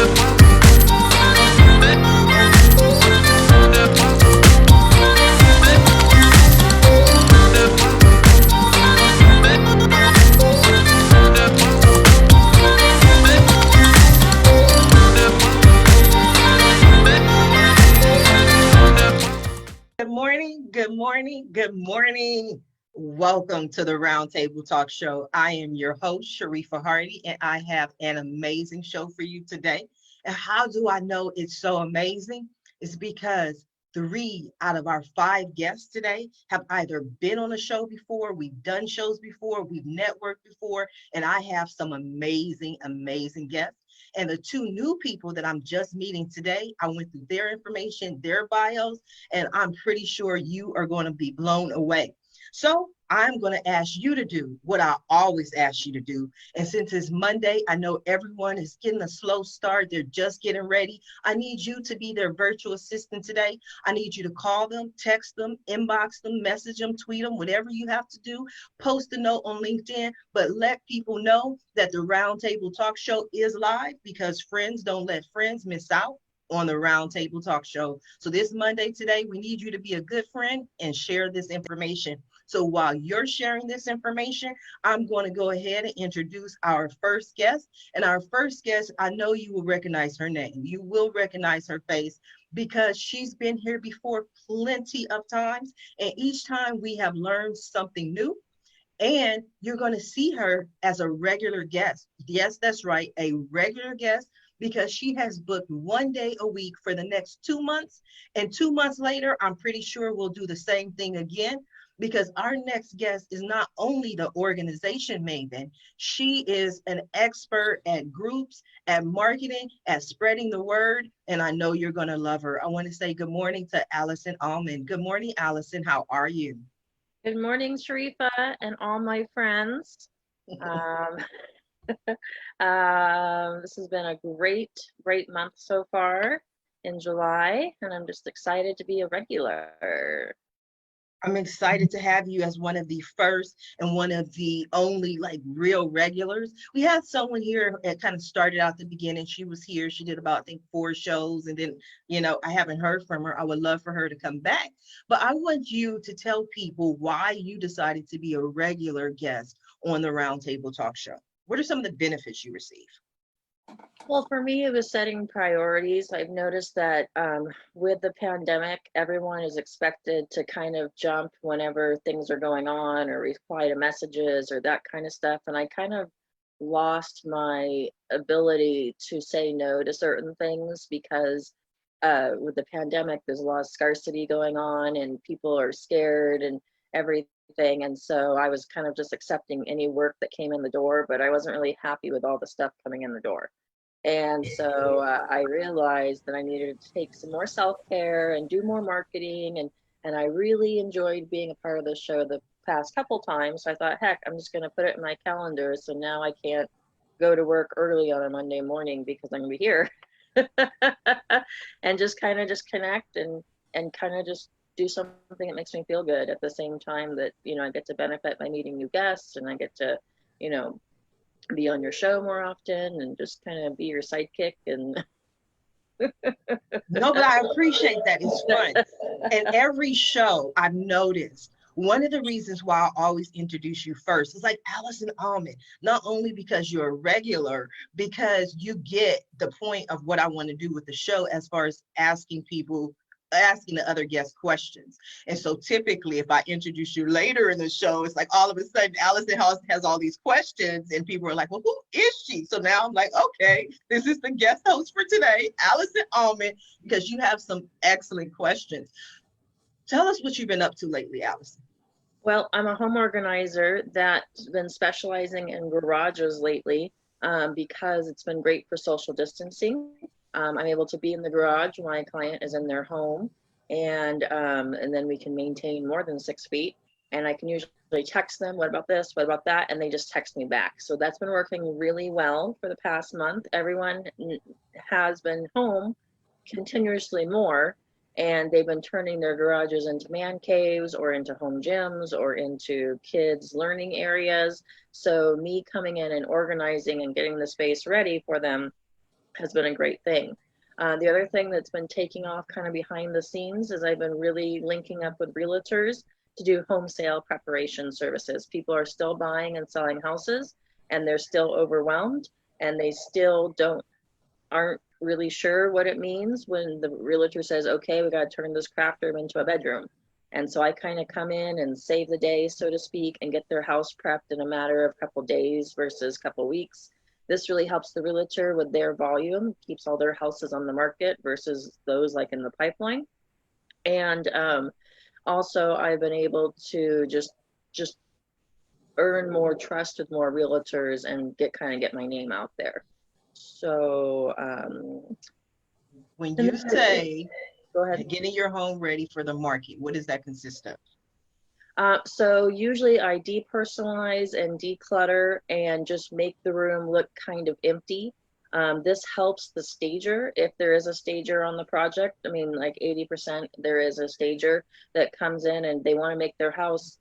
Good morning, good morning, good morning. Welcome to the Roundtable Talk Show. I am your host, Sharifa Hardy, and I have an amazing show for you today. And how do I know it's so amazing? It's because 3 out of our 5 guests today have either been on a show before, we've done shows before, we've networked before, and I have some amazing, amazing guests. And the 2 new people that I'm just meeting today, I went through their information, their bios, and I'm pretty sure you are going to be blown away. So I'm going to ask you to do what I always ask you to do. And since it's Monday, I know everyone is getting a slow start. They're just getting ready. I need you to be their virtual assistant today. I need you to call them, text them, inbox them, message them, tweet them, whatever you have to do. Post a note on LinkedIn, but let people know that the Roundtable Talk Show is live, because friends don't let friends miss out on the Roundtable Talk Show. So this Monday today, we need you to be a good friend and share this information. So while you're sharing this information, I'm going to go ahead and introduce our first guest. And our first guest, I know you will recognize her name. You will recognize her face because she's been here before plenty of times. And each time we have learned something new. And you're going to see her as a regular guest. Yes, that's right, a regular guest, because she has booked 1 day a week for the next 2 months. And 2 months later, I'm pretty sure we'll do the same thing again, because our next guest is not only the organization maven, she is an expert at groups, at marketing, at spreading the word. And I know you're going to love her. I want to say good morning to Allison Almond. Good morning, Allison. How are you? Good morning, Sharifa, and all my friends. Um, this has been a great month so far in July, and I'm just excited to be a regular. I'm excited to have you as one of the first and one of the only like real regulars. We had someone here that kind of started out the beginning. She was here. She did about, I think, 4 shows. And then, I haven't heard from her. I would love for her to come back. But I want you to tell people why you decided to be a regular guest on the Roundtable Talk Show. What are some of the benefits you receive? Well, for me, it was setting priorities. I've noticed that with the pandemic, everyone is expected to kind of jump whenever things are going on or reply to messages or that kind of stuff. And I kind of lost my ability to say no to certain things because with the pandemic, there's a lot of scarcity going on and people are scared and everything. And so I was kind of just accepting any work that came in the door, but I wasn't really happy with all the stuff coming in the door. And so I realized that I needed to take some more self-care and do more marketing. And I really enjoyed being a part of the show the past couple times. So I thought, heck, I'm just going to put it in my calendar. So now I can't go to work early on a Monday morning because I'm going to be here. And just kind of just connect and kind of just do something that makes me feel good at the same time that, I get to benefit by meeting new guests and I get to, you know, be on your show more often and just kind of be your sidekick and No, but I appreciate that. It's fun. And every show I've noticed, one of the reasons why I always introduce you first is like Allison Almond, not only because you're a regular, because you get the point of what I want to do with the show as far as asking the other guests questions. And so typically if I introduce you later in the show, it's like all of a sudden Allison has all these questions and people are like, well, who is she? So now I'm like, okay, this is the guest host for today, Allison Almond, because you have some excellent questions. Tell us what you've been up to lately, Allison. well, I'm a home organizer that's been specializing in garages lately because it's been great for social distancing. I'm able to be in the garage when my client is in their home, and then we can maintain more than 6 feet. And I can usually text them, what about this, what about that, and they just text me back. So that's been working really well for the past month. Everyone has been home continuously more, and they've been turning their garages into man caves or into home gyms or into kids learning areas. So me coming in and organizing and getting the space ready for them has been a great thing. The other thing that's been taking off kind of behind the scenes is I've been really linking up with realtors to do home sale preparation services. People are still buying and selling houses, and they're still overwhelmed, and they still aren't really sure what it means when the realtor says, okay, we got to turn this craft room into a bedroom. And so I kind of come in and save the day, so to speak, and get their house prepped in a matter of a couple days versus a couple weeks. This really helps the realtor with their volume, keeps all their houses on the market versus those like in the pipeline. And also I've been able to just earn more trust with more realtors and get my name out there. So when you say go ahead. getting your home ready for the market, what does that consist of? So usually I depersonalize and declutter and just make the room look kind of empty. This helps the stager if there is a stager on the project. I mean, like 80% there is a stager that comes in and they want to make the house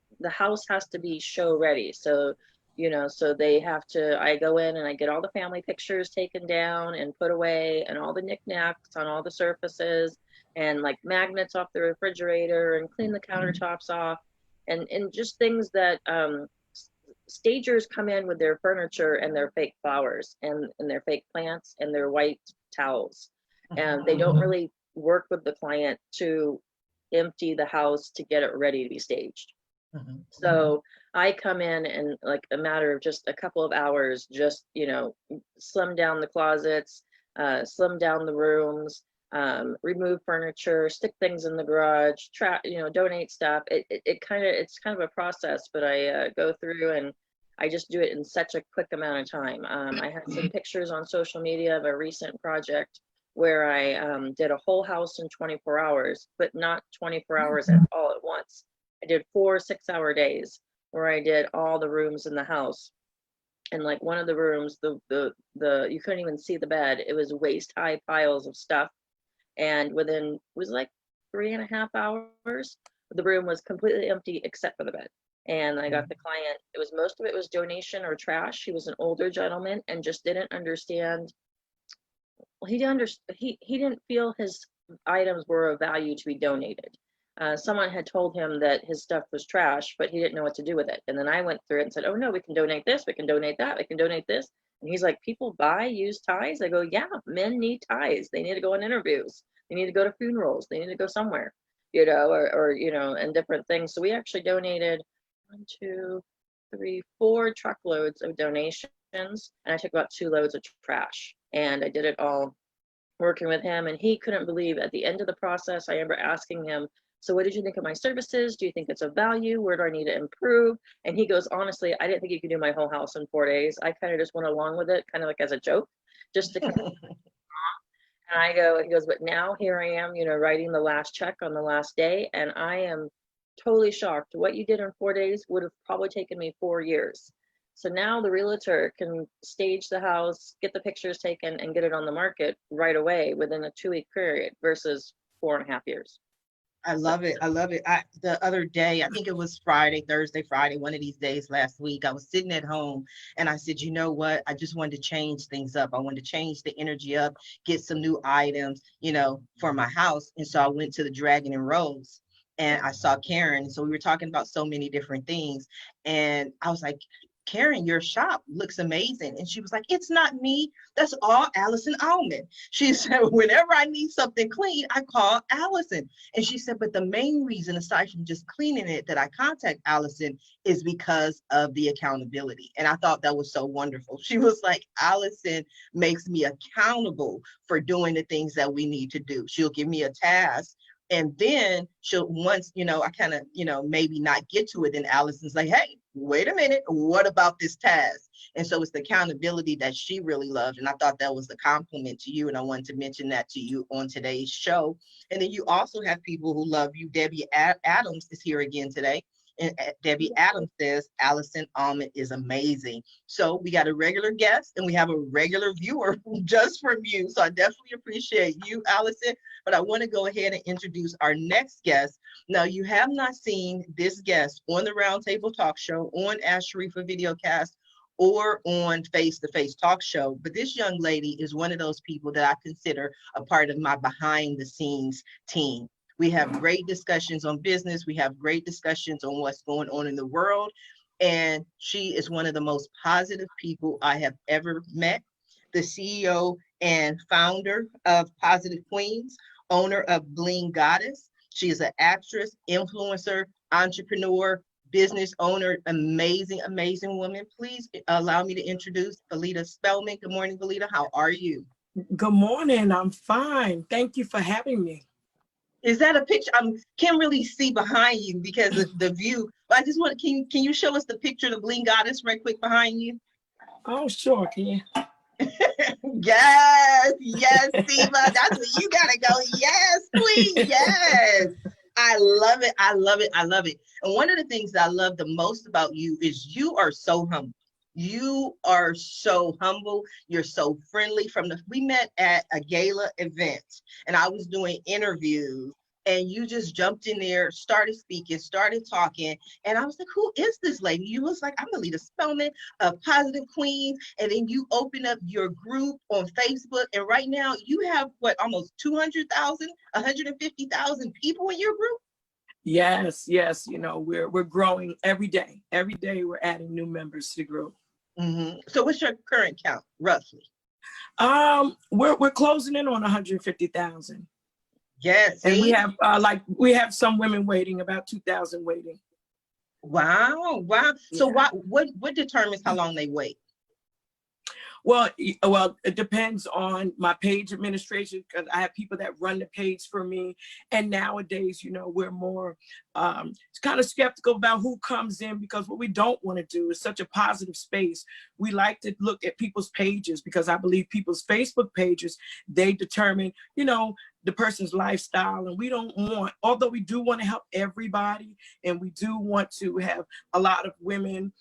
has to be show ready. So, so they have to, I go in and I get all the family pictures taken down and put away and all the knickknacks on all the surfaces and like magnets off the refrigerator and clean the countertops off. And just things that stagers come in with their furniture and their fake flowers and their fake plants and their white towels. And they don't really work with the client to empty the house to get it ready to be staged. So I come in and like a matter of just a couple of hours, just, slim down the closets, slim down the rooms, remove furniture, stick things in the garage, donate stuff. It's kind of a process, but I go through and I just do it in such a quick amount of time. I had some pictures on social media of a recent project where I did a whole house in 24 hours, but not 24 hours all at once. I did 4 6-hour days where I did all the rooms in the house. And like one of the rooms, the you couldn't even see the bed. It was waist high piles of stuff. And it was like 3.5 hours, the room was completely empty except for the bed. And I got the client, most of it was donation or trash. He was an older gentleman and just didn't understand. Well, he didn't feel his items were of value to be donated. Someone had told him that his stuff was trash, but he didn't know what to do with it. And then I went through it and said, oh no, we can donate this, we can donate that, we can donate this. And he's like, people buy used ties? I go, yeah, men need ties. They need to go on interviews. They need to go to funerals. They need to go somewhere, or and different things. So we actually donated 1, 2, 3, 4 truckloads of donations. And I took about 2 loads of trash. And I did it all working with him. And he couldn't believe at the end of the process, I remember asking him, so what did you think of my services? Do you think it's of value? Where do I need to improve? And he goes, honestly, I didn't think you could do my whole house in 4 days. I kind of just went along with it, kind of like as a joke, just to. And he goes, but now here I am, writing the last check on the last day. And I am totally shocked. What you did in 4 days would have probably taken me 4 years. So now the realtor can stage the house, get the pictures taken, and get it on the market right away within a 2-week period versus 4.5 years. I love it. I love it. The other day, I think it was Thursday, Friday, one of these days last week, I was sitting at home and I said, you know what? I just wanted to change things up. I wanted to change the energy up, get some new items, for my house. And so I went to the Dragon and Rose and I saw Karen. And so we were talking about so many different things. And I was like, Karen, your shop looks amazing. And she was like, it's not me. That's all Allison Almond. She said, whenever I need something clean, I call Allison. And she said, but the main reason, aside from just cleaning it, that I contact Allison is because of the accountability. And I thought that was so wonderful. She was like, Allison makes me accountable for doing the things that we need to do. She'll give me a task. And then once, I kind of, maybe not get to it, then Allison's like, hey, wait a minute, what about this task? And so it's the accountability that she really loved. And I thought that was a compliment to you. And I wanted to mention that to you on today's show. And then you also have people who love you. Debbie Adams is here again today. And Debbie Adams says, Allison Almond is amazing. So we got a regular guest and we have a regular viewer just from you. So I definitely appreciate you, Allison. But I want to go ahead and introduce our next guest. Now, you have not seen this guest on the Roundtable Talk Show, on Ask Sharifa Videocast, or on face-to-face talk show. But this young lady is one of those people that I consider a part of my behind the scenes team. We have great discussions on business. We have great discussions on what's going on in the world. And she is one of the most positive people I have ever met. The CEO and founder of Positive Queens, owner of Bling Goddess. She is an actress, influencer, entrepreneur, business owner, amazing, amazing woman. Please allow me to introduce Veleda Spellman. Good morning, Veleda. How are you? Good morning. I'm fine. Thank you for having me. Is that a picture? I can't really see behind you because of the view. But I just want to, can you show us the picture of the Bling Goddess right quick behind you? Oh, sure. Can you? Yes, yes, Siva. That's where you gotta go. Yes, please. Yes. I love it. I love it. I love it. And one of the things that I love the most about you is you are so humble. You are so humble. You're so friendly. We met at a gala event and I was doing interviews and you just jumped in there, started speaking, started talking. And I was like, who is this lady? You was like, I'm Veleda Spellman of Positive Queens. And then you open up your group on Facebook. And right now you have what, almost 200,000, 150,000 people in your group? Yes, yes. You know, we're growing every day. Every day we're adding new members to the group. Mm-hmm. So what's your current count, roughly? We're closing in on 150,000. Yes. And we have some women waiting, about 2,000 waiting. Wow, wow. So Yeah. what determines how long they wait? Well, it depends on my page administration because I have people that run the page for me. And nowadays, you know, we're more kind of skeptical about who comes in because what we don't want to do is such a positive space. We like to look at people's pages because I believe people's Facebook pages, they determine, you know, the person's lifestyle. And we don't want, although we do want to help everybody and we do want to have a lot of women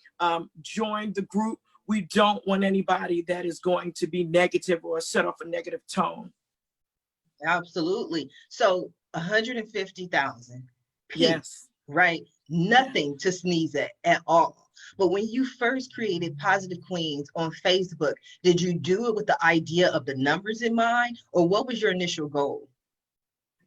join the group, we don't want anybody that is going to be negative or set off a negative tone. Absolutely. So 150,000 people, yes, right? Nothing to sneeze at all. But when you first created Positive Queens on Facebook, did you do it with the idea of the numbers in mind, or what was your initial goal?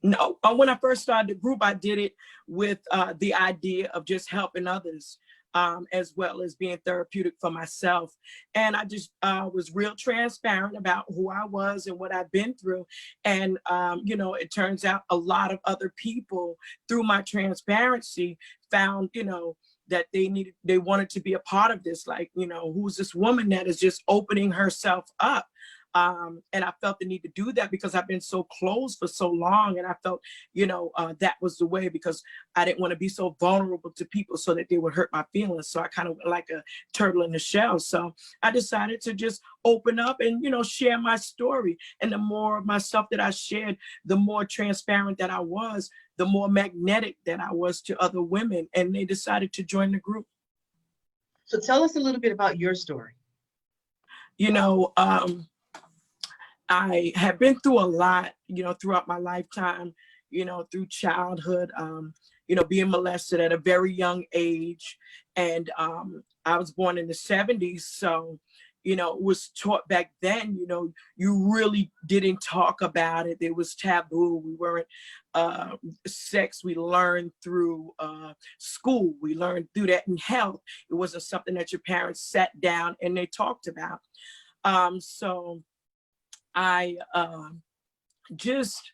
No, when I first started the group, I did it with the idea of just helping others. As well as being therapeutic for myself. And I just was real transparent about who I was and what I've been through. And, you know, it turns out a lot of other people through my transparency found, you know, that they wanted to be a part of this. Like, you know, who's this woman that is just opening herself up? And I felt the need to do that because I've been so closed for so long. And I felt, you know, that was the way because I didn't want to be so vulnerable to people so that they would hurt my feelings. So I kind of like a turtle in the shell. So I decided to just open up and, you know, share my story. And the more of my stuff that I shared, the more transparent that I was, the more magnetic that I was to other women. And they decided to join the group. So tell us a little bit about your story. You know, I have been through a lot, you know, throughout my lifetime, you know, through childhood, you know, being molested at a very young age. And I was born in the 70s. So, you know, it was taught back then, you know, you really didn't talk about it. It was taboo. We weren't sex. We learned through school. We learned through that in health. It wasn't something that your parents sat down and they talked about. So I just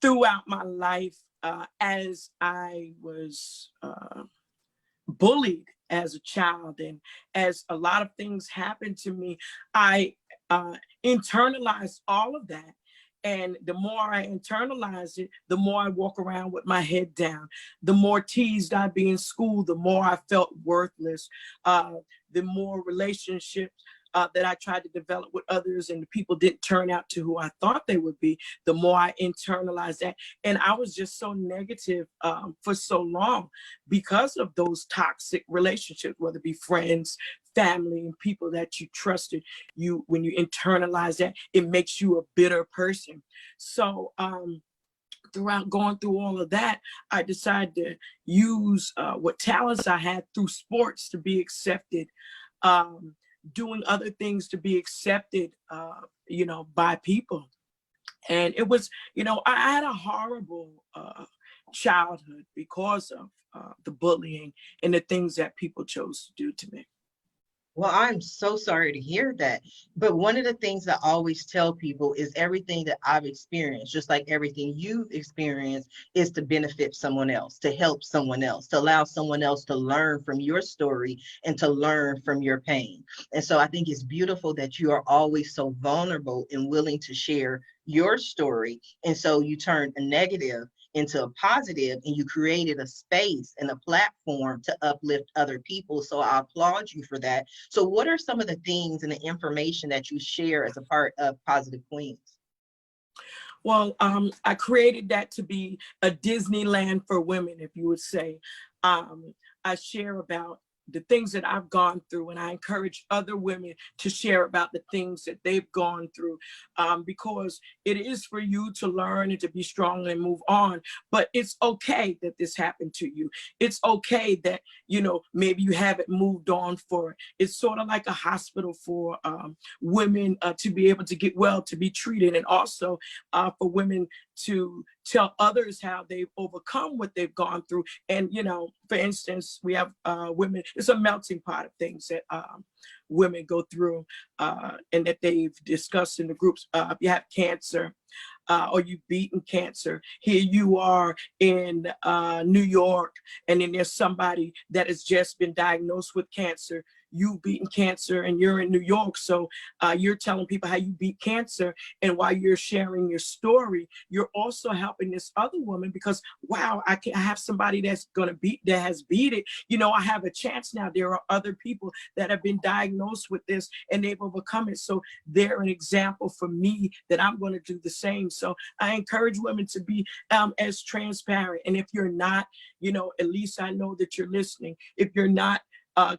throughout my life, as I was bullied as a child and as a lot of things happened to me, I internalized all of that. And the more I internalized it, the more I walk around with my head down. The more teased I'd be in school, the more I felt worthless. The more relationships that I tried to develop with others and the people didn't turn out to who I thought they would be, the more I internalized that. And I was just so negative for so long because of those toxic relationships, whether it be friends, family, and people that you trusted. When you internalize that, it makes you a bitter person. So throughout going through all of that, I decided to use what talents I had through sports to be accepted, doing other things to be accepted, by people. And it was, I had a horrible childhood because of the bullying and the things that people chose to do to me. Well, I'm so sorry to hear that. But one of the things I always tell people is everything that I've experienced, just like everything you've experienced, is to benefit someone else, to help someone else, to allow someone else to learn from your story and to learn from your pain. And so I think it's beautiful that you are always so vulnerable and willing to share your story. And so you turn a negative into a positive, and you created a space and a platform to uplift other people. So I applaud you for that. So what are some of the things and the information that you share as a part of Positive Queens? Well, I created that to be a Disneyland for women, if you would say. I share about the things that I've gone through, and I encourage other women to share about the things that they've gone through, because it is for you to learn and to be strong and move on. But it's okay that this happened to you. It's okay that, maybe you haven't moved on for it. It's sort of like a hospital for women to be able to get well, to be treated, and also for women to tell others how they've overcome what they've gone through. And, for instance, we have women, it's a melting pot of things that women go through and that they've discussed in the groups. If you have cancer or you've beaten cancer, here you are in New York, and then there's somebody that has just been diagnosed with cancer. You've beaten cancer and you're in New York. So you're telling people how you beat cancer. And while you're sharing your story, you're also helping this other woman because, wow, I have somebody that has beat it. I have a chance now. There are other people that have been diagnosed with this and they've overcome it. So they're an example for me that I'm going to do the same. So I encourage women to be as transparent. And if you're not, at least I know that you're listening. If you're not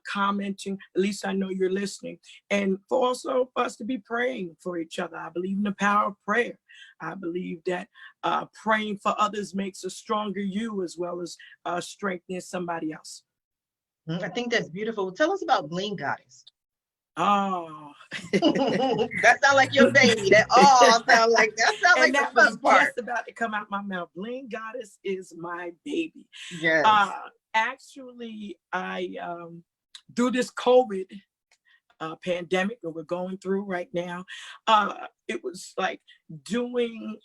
commenting, at least I know you're listening. And for also us to be praying for each other. I believe in the power of prayer. I believe that praying for others makes a stronger you as well as strengthening somebody else. I think that's beautiful. Tell us about Bling Goddess. Oh, that sounds like your baby. That sound like the fun part. Just about to come out my mouth. Bling Goddess is my baby. Yes. Actually, I through this COVID pandemic that we're going through right now, it was like doing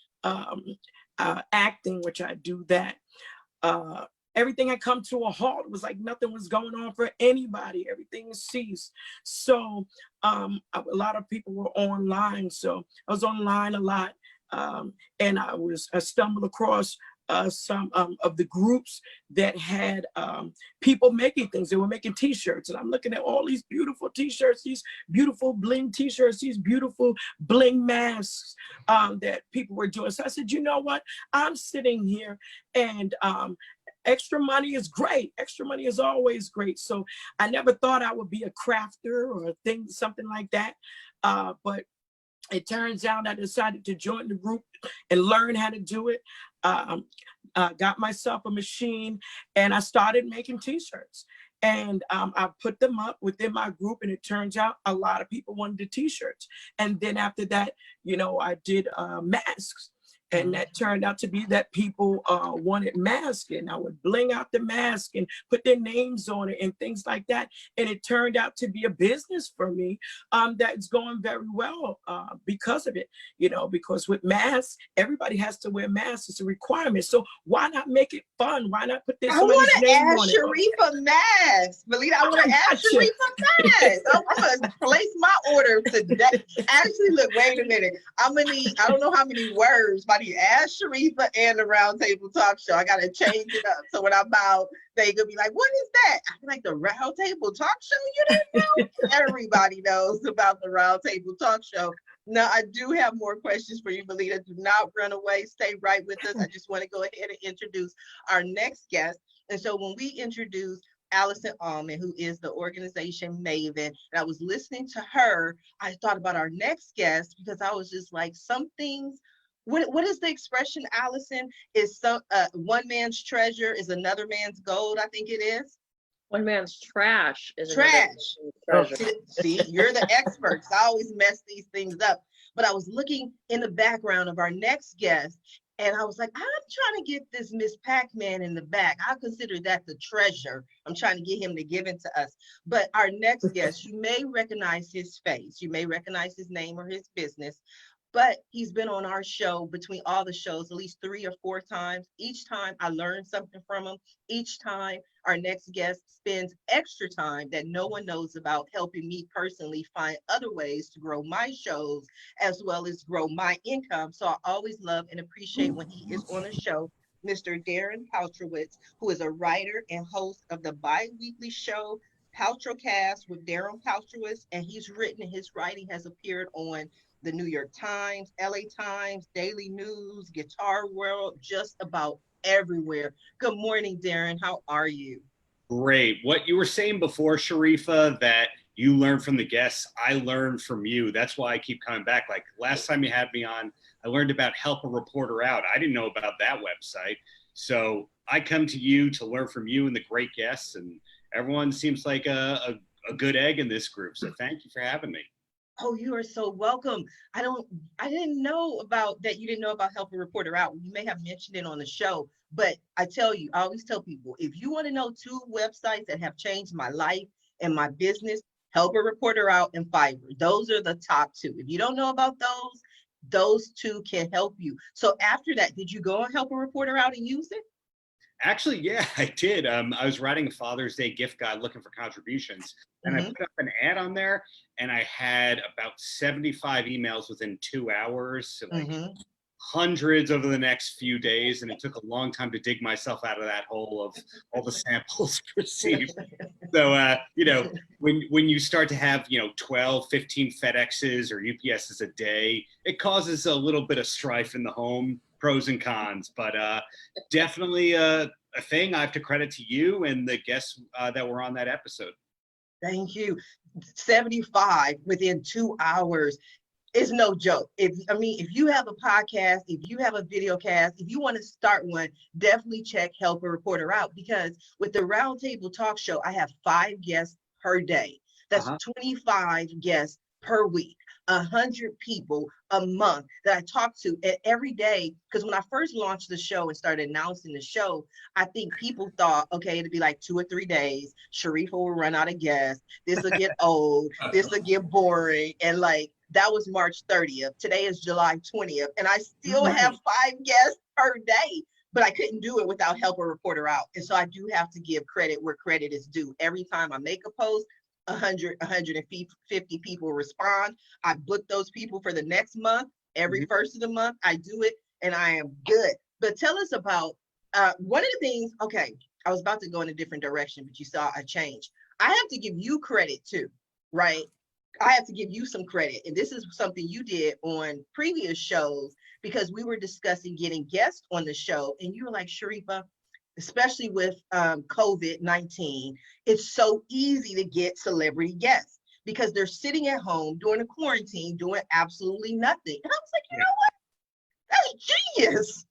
acting, which I do that. Everything had come to a halt. It was like nothing was going on for anybody. Everything ceased. So a lot of people were online. So I was online a lot. And I stumbled across some of the groups that had people making things. They were making t-shirts, and I'm looking at all these beautiful t-shirts, these beautiful bling t-shirts, these beautiful bling masks that people were doing. So I said, you know what? I'm sitting here and extra money is great. Extra money is always great. So I never thought I would be a crafter or something like that. But it turns out I decided to join the group and learn how to do it. Got myself a machine and I started making t-shirts. And I put them up within my group, and it turns out a lot of people wanted the t-shirts. And then after that, I did masks. And that turned out to be that people wanted masks, and I would bling out the mask and put their names on it and things like that. And it turned out to be a business for me that's going very well because of it, because with masks, everybody has to wear masks. It's a requirement. So why not make it fun? Why not put this I want to ask Sharifa masks. Veleda, I want to ask Sharifa masks. I'm going to place my order today. Actually, look, wait a minute. I'm going to need, I don't know how many words, but you ask Sharifa and the Roundtable Talk Show. I gotta change it up. So when I'm out, they gonna be like, what is that? I'm like, the Roundtable Talk Show? You didn't know? Everybody knows about the Roundtable Talk Show. Now, I do have more questions for you, Veleda. Do not run away. Stay right with us. I just want to go ahead and introduce our next guest. And so when we introduce Allison Almond, who is the organization Maven, and I was listening to her, I thought about our next guest because I was just like, some things what is the expression, Allison? Is so one man's treasure is another man's gold, I think it is. One man's trash is another Trash. man's treasure. See, you're the experts. I always mess these things up. But I was looking in the background of our next guest, and I was like, I'm trying to get this Miss Pac-Man in the back. I consider that the treasure. I'm trying to get him to give it to us. But our next guest, you may recognize his face. You may recognize his name or his business. But he's been on our show between all the shows at least 3 or 4 times. Each time I learn something from him. Each time our next guest spends extra time that no one knows about, helping me personally find other ways to grow my shows as well as grow my income. So I always love and appreciate when he is on a show, Mr. Darren Paltrowitz, who is a writer and host of the bi-weekly show Paltrocast with Darren Paltrowitz, and he's written, his writing has appeared on the New York Times, LA Times, Daily News, Guitar World, just about everywhere. Good morning, Darren. How are you? Great. What you were saying before, Sharifa, that you learn from the guests, I learned from you. That's why I keep coming back. Like last time you had me on, I learned about Help a Reporter Out. I didn't know about that website. So I come to you to learn from you and the great guests, and everyone seems like a good egg in this group. So thank you for having me. Oh, you are so welcome. I didn't know about that. You didn't know about Help a Reporter Out. You may have mentioned it on the show, but I tell you, I always tell people, if you want to know 2 websites that have changed my life and my business, Help a Reporter Out and Fiverr. Those are the top 2. If you don't know about those 2 can help you. So after that, did you go and Help a Reporter Out and use it? Actually, yeah, I did. I was writing a Father's Day gift guide looking for contributions, and I put up an ad on there, and I had about 75 emails within 2 hours, like hundreds over the next few days, and it took a long time to dig myself out of that hole of all the samples received. So, you know, when you start to have, 12, 15 FedExes or UPSs a day, it causes a little bit of strife in the home. Pros and cons, but definitely a thing I have to credit to you and the guests that were on that episode. Thank you. 75 within 2 hours is no joke. If you have a podcast, if you have a video cast, if you want to start one, definitely check Help a Reporter Out, because with the Roundtable Talk Show, I have 5 guests per day. That's 25 guests per week. 100 people a month that I talk to every day. Because when I first launched the show and started announcing the show, I think people thought, okay, it'd be like 2 or 3 days. Sharifa will run out of guests. This will get old. This will get boring. And like, that was March 30th. Today is July 20th. And I still have 5 guests per day. But I couldn't do it without Help a Reporter Out. And so I do have to give credit where credit is due. Every time I make a post, 150 people respond. I book those people for the next month. Every first of the month, I do it, and I am good. But tell us about one of the things. Okay, I was about to go in a different direction, but you saw a change. I have to give you credit too, right? I have to give you some credit. And this is something you did on previous shows, because we were discussing getting guests on the show, and you were like, Sharifa, especially with COVID-19, it's so easy to get celebrity guests because they're sitting at home during the quarantine doing absolutely nothing. And I was like, you know what? That's genius.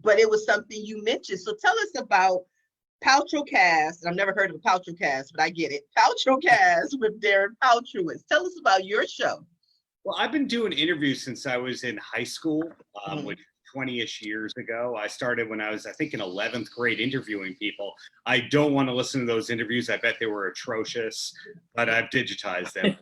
But it was something you mentioned. So tell us about Paltrocast. I've never heard of a Paltrocast, but I get it. Paltrocast with Darren Paltrowitz. Tell us about your show. Well, I've been doing interviews since I was in high school, which 20-ish years ago. I started when I was, I think, in 11th grade interviewing people. I don't want to listen to those interviews. I bet they were atrocious, but I've digitized them.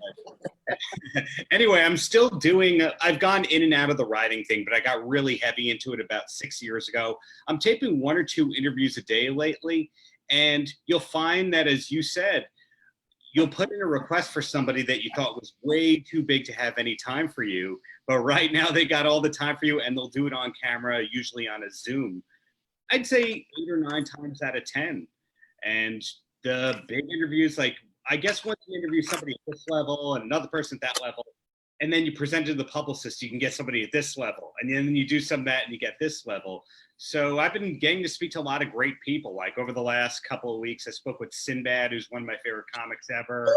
Anyway, I'm still doing, I've gone in and out of the writing thing, but I got really heavy into it about 6 years ago. I'm taping 1 or 2 interviews a day lately, and you'll find that, as you said, you'll put in a request for somebody that you thought was way too big to have any time for you, but right now they got all the time for you, and they'll do it on camera, usually on a Zoom. I'd say 8 or 9 times out of 10. And the big interviews, like, I guess once you interview somebody at this level and another person at that level, and then you present to the publicist, you can get somebody at this level, and then you do some of that and you get this level. So I've been getting to speak to a lot of great people. Like over the last couple of weeks, I spoke with Sinbad, who's one of my favorite comics ever.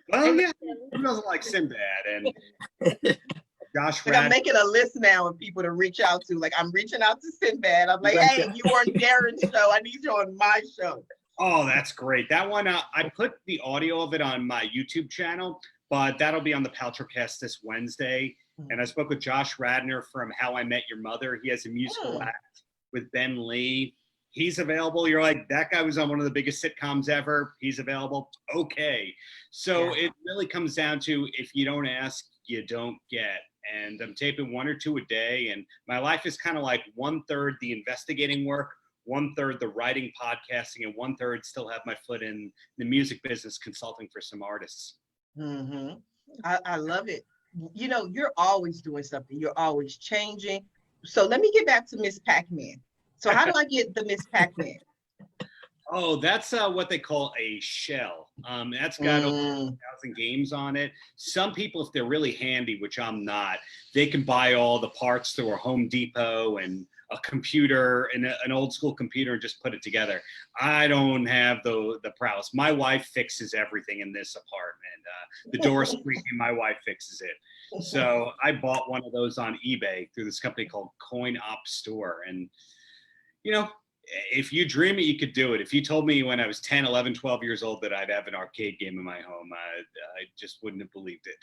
Well, yeah, who doesn't like Sinbad? And Josh Like I'm Radnor. making a list now of people to reach out to. Like I'm reaching out to Sinbad. I'm like, hey, you were on Darren's show. I need you on my show. Oh, that's great. That one, I put the audio of it on my YouTube channel, but that'll be on the Paltrocast this Wednesday. And I spoke with Josh Radnor from How I Met Your Mother. He has a musical act with Ben Lee. He's available. You're like, that guy was on one of the biggest sitcoms ever. He's available. Okay. So it really comes down to, if you don't ask, you don't get. And I'm taping 1 or 2 a day. And my life is kind of like 1/3 the investigating work, 1/3 the writing, podcasting, and 1/3 still have my foot in the music business, consulting for some artists. Mm-hmm. I love it. You know, you're always doing something. You're always changing. So let me get back to Miss Pac-Man. So how do I get the Miss Pac-Man? Oh, that's what they call a shell. That's got over 1,000 games on it. Some people, if they're really handy, which I'm not, they can buy all the parts through a Home Depot and a computer and an old school computer and just put it together. I don't have the prowess. My wife fixes everything in this apartment. The door's squeaking, my wife fixes it. So I bought one of those on eBay through this company called Coin Op Store. And, you know, if you dream it, you could do it. If you told me when I was 10, 11, 12 years old that I'd have an arcade game in my home, I just wouldn't have believed it.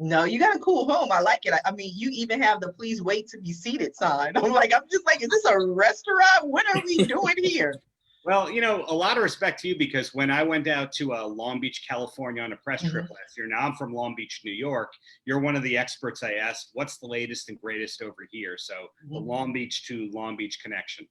No, you got a cool home. I like it. I mean, you even have the please wait to be seated sign. I'm just like, is this a restaurant? What are we doing here? Well, you know, a lot of respect to you, because when I went out to Long Beach, California on a press trip last year, now I'm from Long Beach, New York, you're one of the experts I asked, what's the latest and greatest over here? So the Long Beach to Long Beach connection.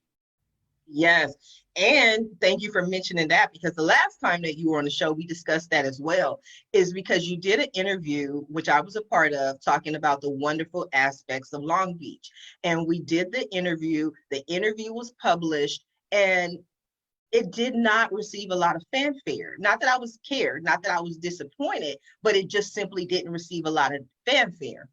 Yes. And thank you for mentioning that, because the last time that you were on the show, we discussed that as well, is because you did an interview, which I was a part of, talking about the wonderful aspects of Long Beach. And we did the interview was published, and it did not receive a lot of fanfare. Not that I was scared, not that I was disappointed, but it just simply didn't receive a lot of fanfare.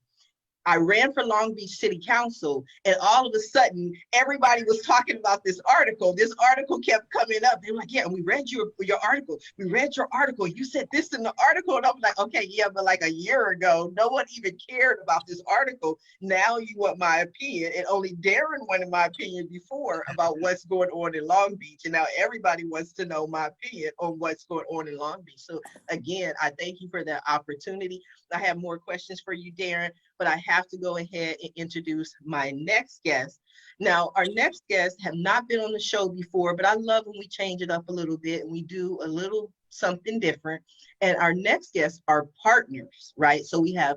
I ran for Long Beach City Council, and all of a sudden, everybody was talking about this article. This article kept coming up. They were like, yeah, we read your article. We read your article. You said this in the article. And I was like, okay, yeah, but like a year ago, no one even cared about this article. Now you want my opinion. And only Darren wanted my opinion before about what's going on in Long Beach. And now everybody wants to know my opinion on what's going on in Long Beach. So again, I thank you for that opportunity. I have more questions for you, Darren, but I have to go ahead and introduce my next guest. Now, our next guests have not been on the show before, but I love when we change it up a little bit and we do a little something different. And our next guests are partners, right? So we have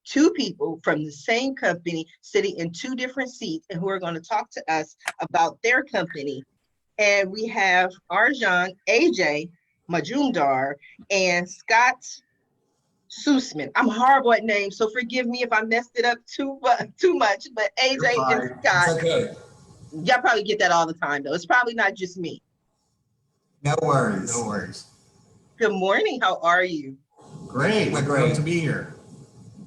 2 people from the same company sitting in 2 different seats and who are going to talk to us about their company. And we have Arjan AJ Majumdar and Scott Sussman. I'm horrible at names, so forgive me if I messed it up too much, but AJ and Scott, okay. Y'all probably get that all the time, though. It's probably not just me. No worries. No worries. Good morning. How are you? Great. We're great to be here.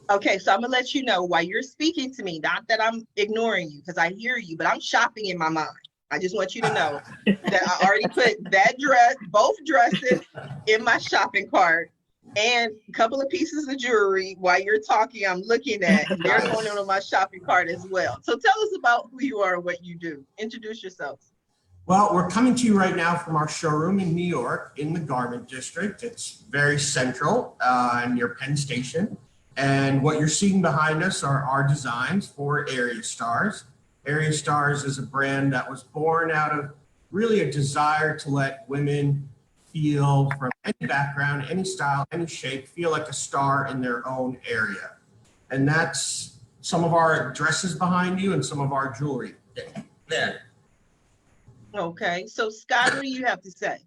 Okay, so I'm going to let you know while you're speaking to me, not that I'm ignoring you, because I hear you, but I'm shopping in my mind. I just want you to know that I already put both dresses in my shopping cart. And a couple of pieces of jewelry while you're talking, I'm looking at, and they're going on my shopping cart as well. So tell us about who you are and what you do. Introduce yourselves. Well, we're coming to you right now from our showroom in New York in the Garment District. It's very central near Penn Station. And what you're seeing behind us are our designs for Area Stars. Area Stars is a brand that was born out of really a desire to let women feel, from any background, any style, any shape, feel like a star in their own area. And that's some of our dresses behind you and some of our jewelry there. Okay, so Scott, what do you have to say?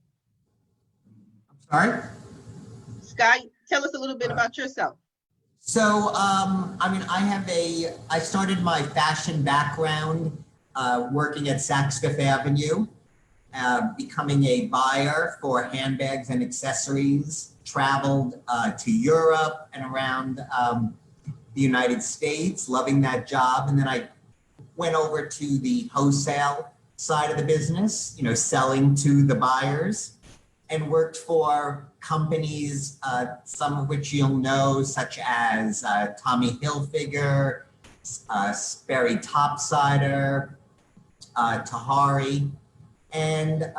I'm sorry? Scott, tell us a little bit about yourself. So, I started my fashion background working at Saks Fifth Avenue. Becoming a buyer for handbags and accessories, traveled to Europe and around the United States, loving that job. And then I went over to the wholesale side of the business, selling to the buyers. and worked for companies, some of which you'll know, such as Tommy Hilfiger, Sperry Topsider, Tahari, and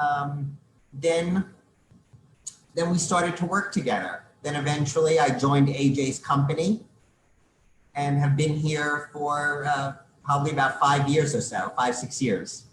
then we started to work together. Then eventually I joined AJ's company and have been here for probably about 5 years or so, 5-6 years.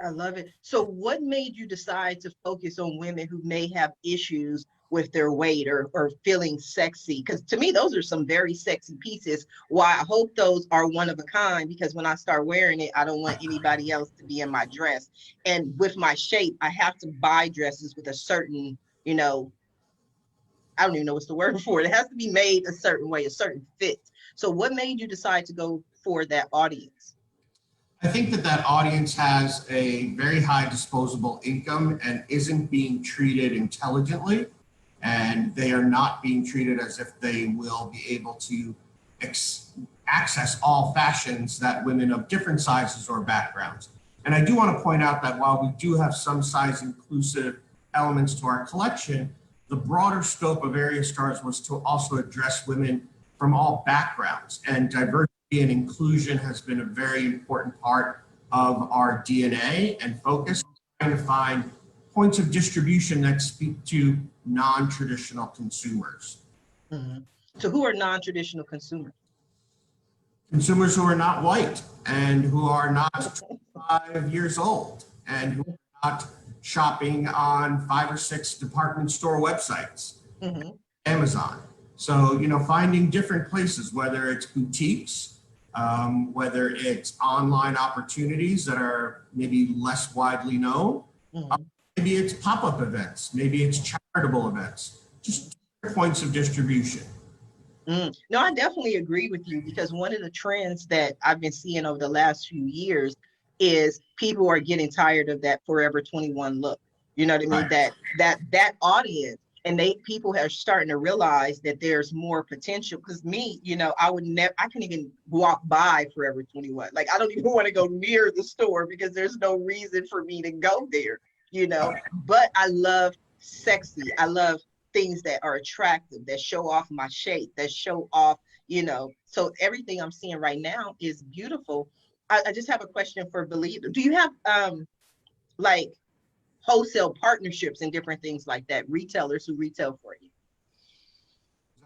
I love it. So what made you decide to focus on women who may have issues with their weight or feeling sexy? Because to me, those are some very sexy pieces. Why I hope those are one of a kind, because when I start wearing it, I don't want anybody else to be in my dress. And with my shape, I have to buy dresses with a certain, you know, I don't even know what's the word for it. It has to be made a certain way, a certain fit. So what made you decide to go for that audience? I think that audience has a very high disposable income and isn't being treated intelligently, and they are not being treated as if they will be able to access all fashions that women of different sizes or backgrounds. And I do want to point out that while we do have some size inclusive elements to our collection, the broader scope of Area Stars was to also address women from all backgrounds, and diversity and inclusion has been a very important part of our DNA and focus, trying to find points of distribution that speak to non-traditional consumers. Mm-hmm. So who are non-traditional consumers? Consumers who are not white and who are not 25 years old and who are not shopping on 5 or 6 department store websites, Mm-hmm. Amazon. So, you know, finding different places, whether it's boutiques, whether it's online opportunities that are maybe less widely known, Mm-hmm. maybe it's pop-up events, maybe it's charitable events, just points of distribution. No, I definitely agree with you, because one of the trends that I've been seeing over the last few years is people are getting tired of that Forever 21 look. You know what I mean? Right. That audience, and people are starting to realize that there's more potential. Because me, you know, I couldn't even walk by Forever 21. Like, I don't even want to go near the store because there's no reason for me to go there, you know. But I love sexy. I love things that are attractive, that show off my shape, that show off, you know. So everything I'm seeing right now is beautiful. I just have a question for Veleda. Do you have like wholesale partnerships and different things like that, retailers who retail for you?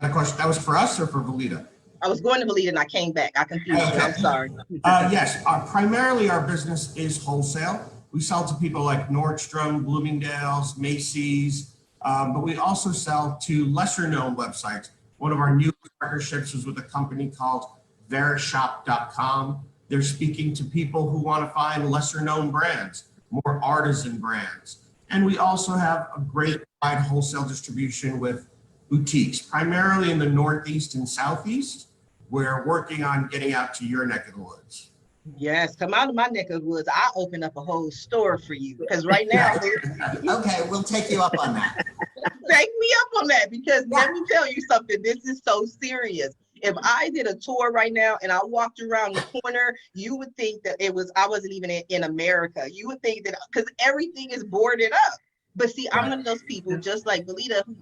That question, that was for us or for Veleda? I was going to Veleda and I came back. I confused you. I'm sorry. Yes, primarily our business is wholesale. We sell to people like Nordstrom, Bloomingdale's, Macy's, but we also sell to lesser known websites. One of our new partnerships is with a company called verishop.com. They're speaking to people who want to find lesser known brands, more artisan brands. And we also have a great wide wholesale distribution with boutiques, primarily in the Northeast and Southeast. We're working on getting out to your neck of the woods. Yes, come out of my neck of the woods. I'll open up a whole store for you, because right now, Okay, we'll take you up on that. take me up on that, because let me tell you something. This is so serious. If I did a tour right now and I walked around the corner, you would think that I wasn't even in America. You would think that, because everything is boarded up. But see, I'm one of those people, just like Veleda, who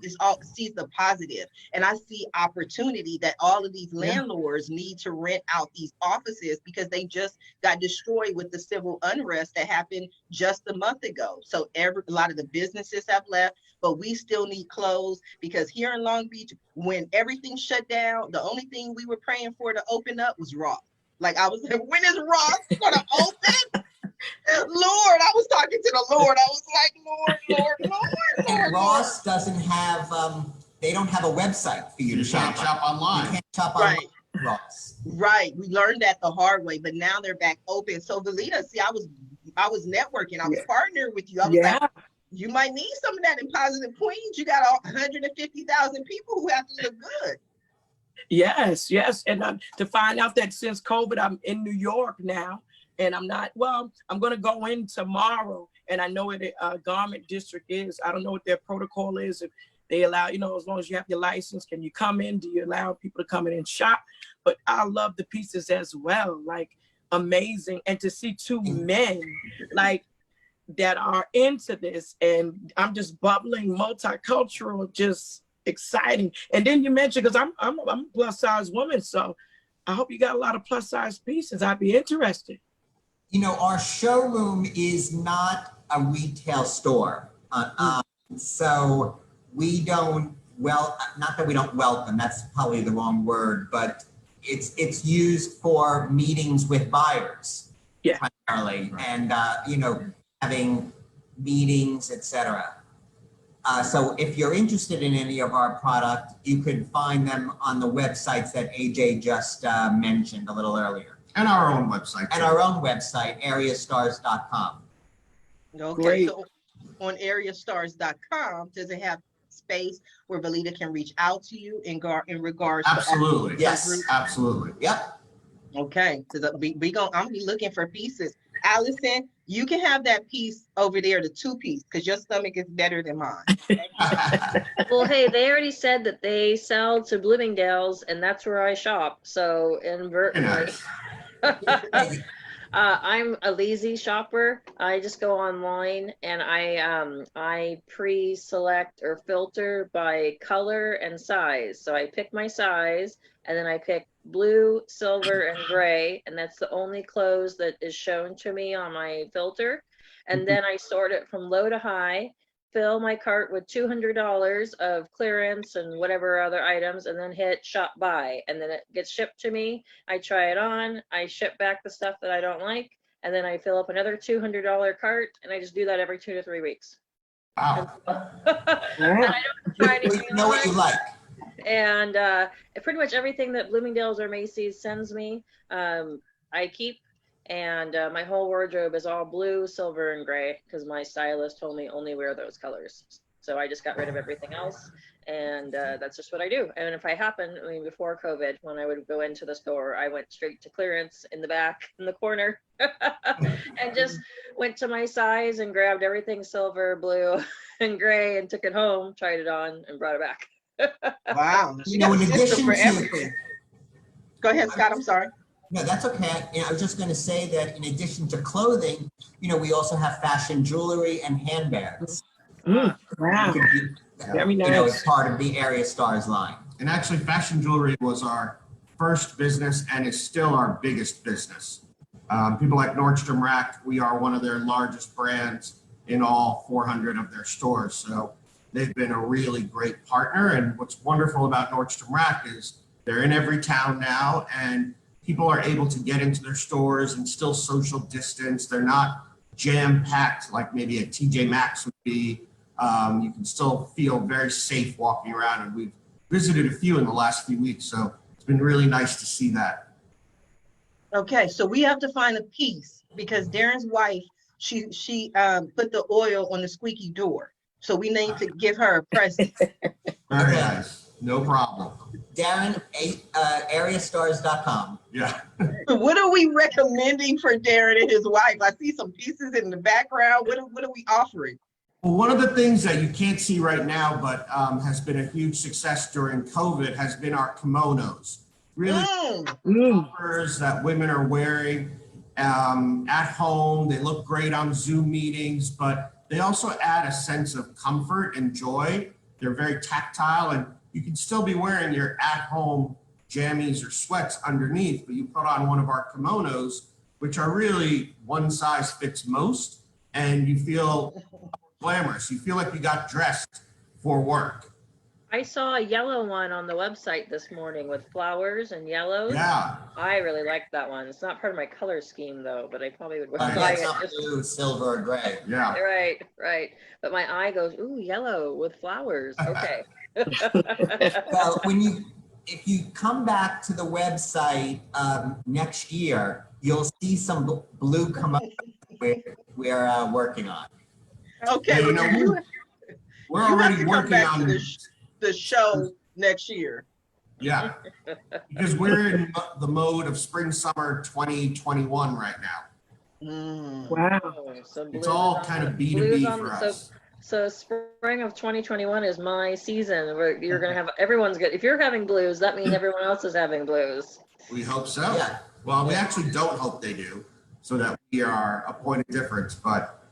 sees the positive, and I see opportunity that all of these landlords need to rent out these offices, because they just got destroyed with the civil unrest that happened just a month ago. So a lot of the businesses have left, but we still need clothes, because here in Long Beach, when everything shut down, the only thing we were praying for to open up was Ross. Like, I was like, when is Ross gonna open? Lord, I was talking to the Lord. I was like, Lord. And Ross doesn't have, they don't have a website for you to shop online. You can't shop online, Ross. Right. We learned that the hard way, but now they're back open. So Veleda, see, I was networking. I was partnering with you. I was like, you might need some of that in Positive Queens. You got 150,000 people who have to look good. Yes. And to find out that since COVID, I'm in New York now. And I'm not, well, I'm going to go in tomorrow, and I know what a garment district is. I don't know what their protocol is. If they allow, you know, as long as you have your license, can you come in? Do you allow people to come in and shop? But I love the pieces as well, like amazing. And to see 2 men, like that are into this, and I'm just bubbling, multicultural, just exciting. And then you mentioned, because I'm a plus size woman, so I hope you got a lot of plus size pieces. I'd be interested. You know, our showroom is not a retail store. So we don't, well, not that we don't welcome, that's probably the wrong word, but it's used for meetings with buyers. Yeah. Primarily, and, you know, having meetings, etc. So if you're interested in any of our product, you could find them on the websites that AJ just mentioned a little earlier. And our own website. And our own website, areastars.com. Okay, Great. so on areastars.com, does it have space where Veleda can reach out to you in regards Absolutely. to Yes. Absolutely. Yep. Okay, because I'm gonna be looking for pieces. Allison, you can have that piece over there, the 2-piece, because your stomach is better than mine. Well, hey, they already said that they sell to Bloomingdale's, and that's where I shop. So inadvertently, I'm a lazy shopper. I just go online and I pre-select or filter by color and size. So I pick my size, and then I pick blue, silver, and gray, and that's the only clothes that is shown to me on my filter. And then I sort it from low to high, fill my cart with $200 of clearance and whatever other items, and then hit shop buy, and then it gets shipped to me. I try it on, I ship back the stuff that I don't like, and then I fill up another $200 cart, and I just do that every 2 to 3 weeks. Wow. And I don't try anything You know what you like. and pretty much everything that Bloomingdale's or Macy's sends me, I keep. And my whole wardrobe is all blue, silver, and gray because my stylist told me only wear those colors. So I just got rid of everything else, and that's just what I do. And if I happen, I mean, before COVID, when I would go into the store, I went straight to clearance in the back, in the corner, and just went to my size and grabbed everything silver, blue, and gray, and took it home, tried it on, and brought it back. Wow. You know, in addition to, everything. Go ahead, Scott, I'm sorry. no, that's okay. You know, I was just going to say that in addition to clothing, you know, we also have fashion jewelry and handbags. Wow. Very You know, nice. it's part of the Area Stars line. And actually, fashion jewelry was our first business and is still our biggest business. People like Nordstrom Rack, we are one of their largest brands in all 400 of their stores. So they've been a really great partner. And what's wonderful about Nordstrom Rack is they're in every town now, and people are able to get into their stores and still social distance. They're not jam-packed like maybe a TJ Maxx would be. You can still feel very safe walking around, and we've visited a few in the last few weeks, so it's been really nice to see that. Okay, so we have to find a piece because Darren's wife, she put the oil on the squeaky door. So we need to give her a present. Very nice. No problem. Darren, areastars.com. Yeah. What are we recommending for Darren and his wife? I see some pieces in the background. What are we offering? Well, one of the things that you can't see right now, but has been a huge success during COVID, has been our kimonos. Really covers that women are wearing at home. They look great on Zoom meetings, but they also add a sense of comfort and joy. They're very tactile, and you can still be wearing your at-home jammies or sweats underneath, but you put on one of our kimonos, which are really one size fits most, and you feel glamorous. You feel like you got dressed for work. I saw a yellow one on the website this morning with flowers and yellows. Yeah. I really liked that one. It's not part of my color scheme though, but I probably would Yeah, buy it's it. not blue, silver, or gray. Yeah. Right. But my eye goes, ooh, yellow with flowers. Okay. Well, if you come back to the website next year, you'll see some blue come up we're working on. Okay, Yeah, you know, we're you have already to come working back to on the show next year. Yeah, because we're in the mode of spring summer 2021 right now. Wow. So It's all kind of B2B for us. So spring of 2021 is my season where you're going to have, everyone's good. If you're having blues, that means everyone else is having blues. We hope so. Yeah. Well, we actually don't hope they do, so that we are a point of difference, but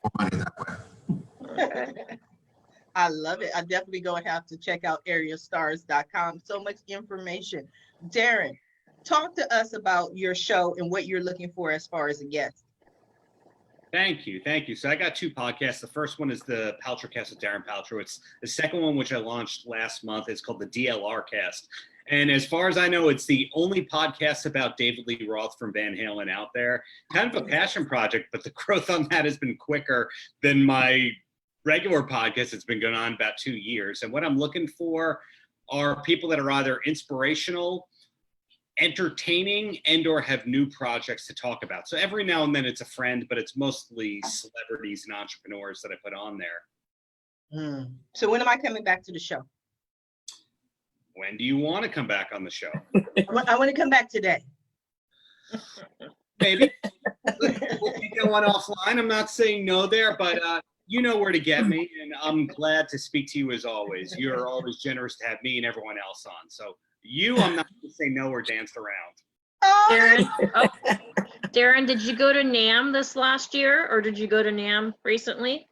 more money that way. Okay. I love it. I definitely go and have to check out areastars.com. So much information. Darren, talk to us about your show and what you're looking for as far as a guest. Thank you. Thank you. So I got two podcasts. The first one is the Paltrocast with Darren Paltrowitz. The second one, which I launched last month, is called the DLR Cast. And as far as I know, it's the only podcast about David Lee Roth from Van Halen out there. Kind of a passion project, but the growth on that has been quicker than my regular podcast. It's been going on about 2 years. And what I'm looking for are people that are either inspirational, entertaining, and or have new projects to talk about. So every now and then it's a friend, but it's mostly celebrities and entrepreneurs that I put on there. So when am I coming back to the show? When do you want to come back on the show? I want to come back today. Maybe. We'll take that one offline. I'm not saying no there, but you know where to get me, and I'm glad to speak to you as always. You're always generous to have me and everyone else on. So I'm not going to say no or dance around. Darren, did you go to NAMM this last year, or did you go to NAMM recently?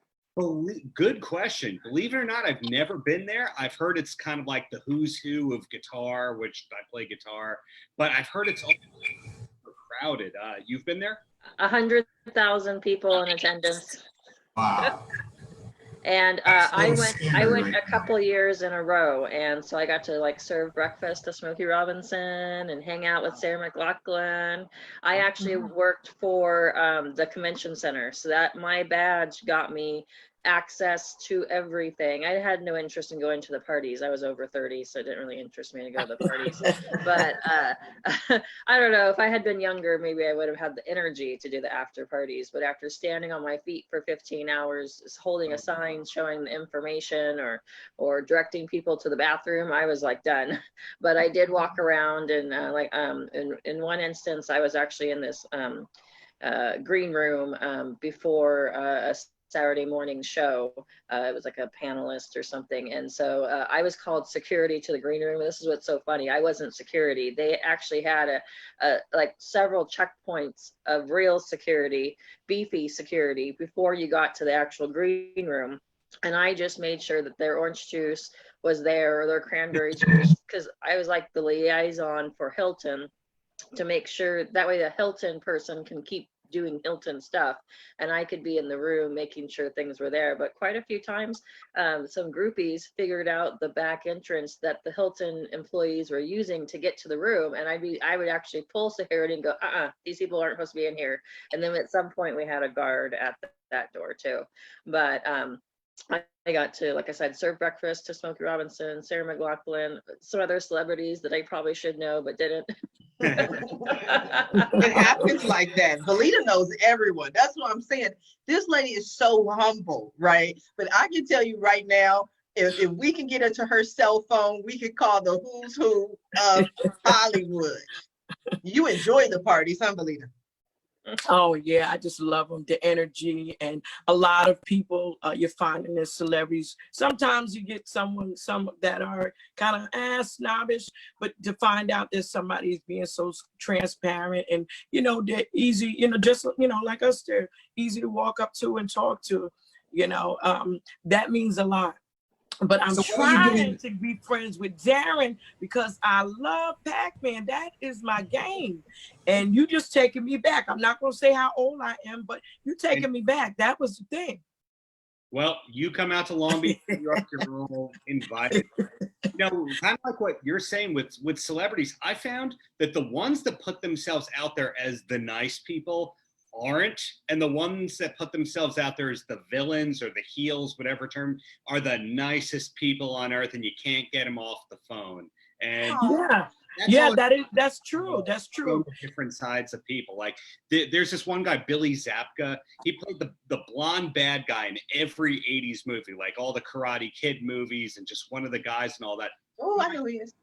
Good question. Believe it or not, I've never been there. I've heard it's kind of like the who's who of guitar, which I play guitar, but I've heard it's all crowded. You've been there? 100,000 people in attendance. Wow. And That's I so went scary right a couple years in a row, and so I got to like serve breakfast to Smokey Robinson and hang out with Sarah McLachlan. I actually worked for the convention center, so that my badge got me access to everything. I had no interest in going to the parties. I was over 30, so it didn't really interest me to go to the parties. But I don't know, if I had been younger, maybe I would have had the energy to do the after parties. But after standing on my feet for 15 hours, holding a sign showing the information or directing people to the bathroom, I was like done. But I did walk around, and in one instance, I was actually in this green room before a Saturday morning show. It was like a panelist or something. And so I was called security to the green room. This is what's so funny. I wasn't security. They actually had like several checkpoints of real security, beefy security, before you got to the actual green room. And I just made sure that their orange juice was there, or their cranberry juice, because I was like the liaison for Hilton, to make sure that way the Hilton person can keep doing Hilton stuff, and I could be in the room making sure things were there. But quite a few times, some groupies figured out the back entrance that the Hilton employees were using to get to the room, and I would actually pull security and go, these people aren't supposed to be in here. And then at some point we had a guard at that door too. But I got to, like I said, serve breakfast to Smokey Robinson, Sarah McLachlan, some other celebrities that I probably should know but didn't. It happens like that. Veleda knows everyone. That's what I'm saying. This lady is so humble, right? But I can tell you right now, if we can get into her cell phone, we could call the who's who of Hollywood. You enjoy the parties, huh, Veleda? Oh yeah, I just love them, the energy, and a lot of people you're finding as celebrities. Sometimes you get some that are kind of snobbish, but to find out that somebody's being so transparent, and they're easy, just like us, they're easy to walk up to and talk to, that means a lot. But I'm trying to be friends with Darren because I love Pac-Man. That is my game. And you just taking me back. I'm not going to say how old I am, but you taking me back. That was the thing. Well, you come out to Long Beach, New York, you're all invited. Kind of like what you're saying with celebrities, I found that the ones that put themselves out there as the nice people aren't, and the ones that put themselves out there as the villains or the heels, whatever term, are the nicest people on earth, and you can't get them off the phone. And that's true. That's true. Different sides of people. Like there's this one guy, Billy Zabka. He played the blonde bad guy in every 80s movie, like all the Karate Kid movies, and just one of the guys and all that. Oh, I know who he is.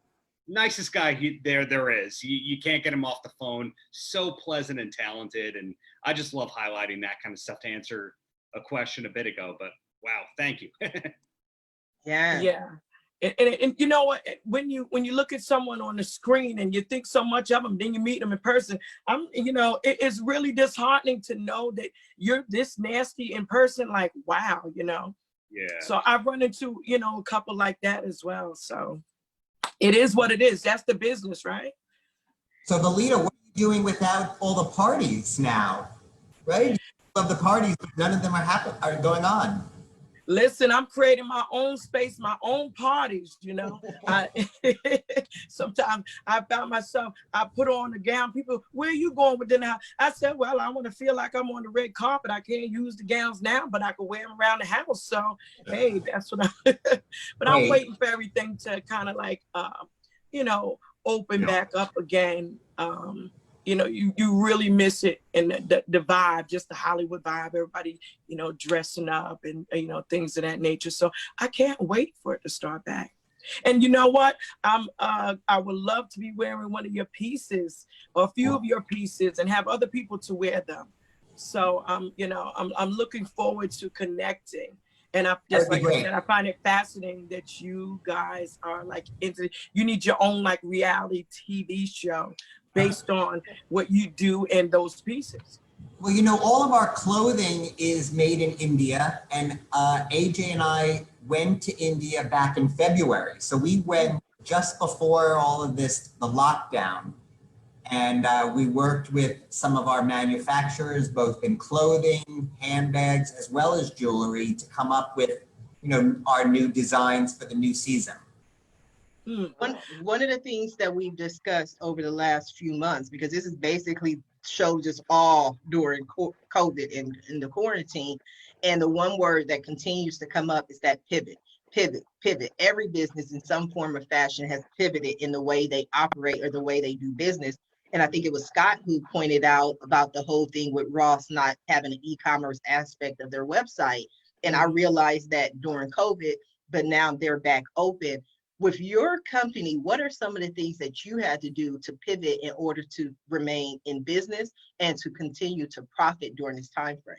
Nicest guy there is. You can't get him off the phone. So pleasant and talented, and I just love highlighting that kind of stuff to answer a question a bit ago. But wow, thank you. Yeah. And you know what, when you look at someone on the screen and you think so much of them, then you meet them in person, it's really disheartening to know that you're this nasty in person. Like, wow, Yeah. So I've run into, a couple like that as well. So it is what it is. That's the business, right? So Veleda, what are you doing without all the parties now? Right? You love the parties, but none of them are going on. Listen, I'm creating my own space, my own parties, Sometimes I found myself, I put on a gown. People, where are you going with dinner? I said, well, I want to feel like I'm on the red carpet. I can't use the gowns now, but I can wear them around the house. So, hey, that's what but I'm waiting for everything to kind of like, open back up again. You really miss it, and the vibe, just the Hollywood vibe, everybody, dressing up and, things of that nature. So I can't wait for it to start back. And you know what? I would love to be wearing one of your pieces or a few of your pieces and have other people to wear them. So, I'm looking forward to connecting. And I said, I find it fascinating that you guys are like you need your own like reality TV show based on what you do in those pieces. Well, all of our clothing is made in India, and AJ and I went to India back in February. So we went just before all of this, the lockdown, and we worked with some of our manufacturers, both in clothing, handbags, as well as jewelry, to come up with, our new designs for the new season. One of the things that we've discussed over the last few months, because this is basically shows us all during COVID and in the quarantine, and the one word that continues to come up is that pivot. Every business in some form of fashion has pivoted in the way they operate or the way they do business. And I think it was Scott who pointed out about the whole thing with Ross not having an e-commerce aspect of their website. And I realized that during COVID, but now they're back open. With your company, what are some of the things that you had to do to pivot in order to remain in business and to continue to profit during this time frame?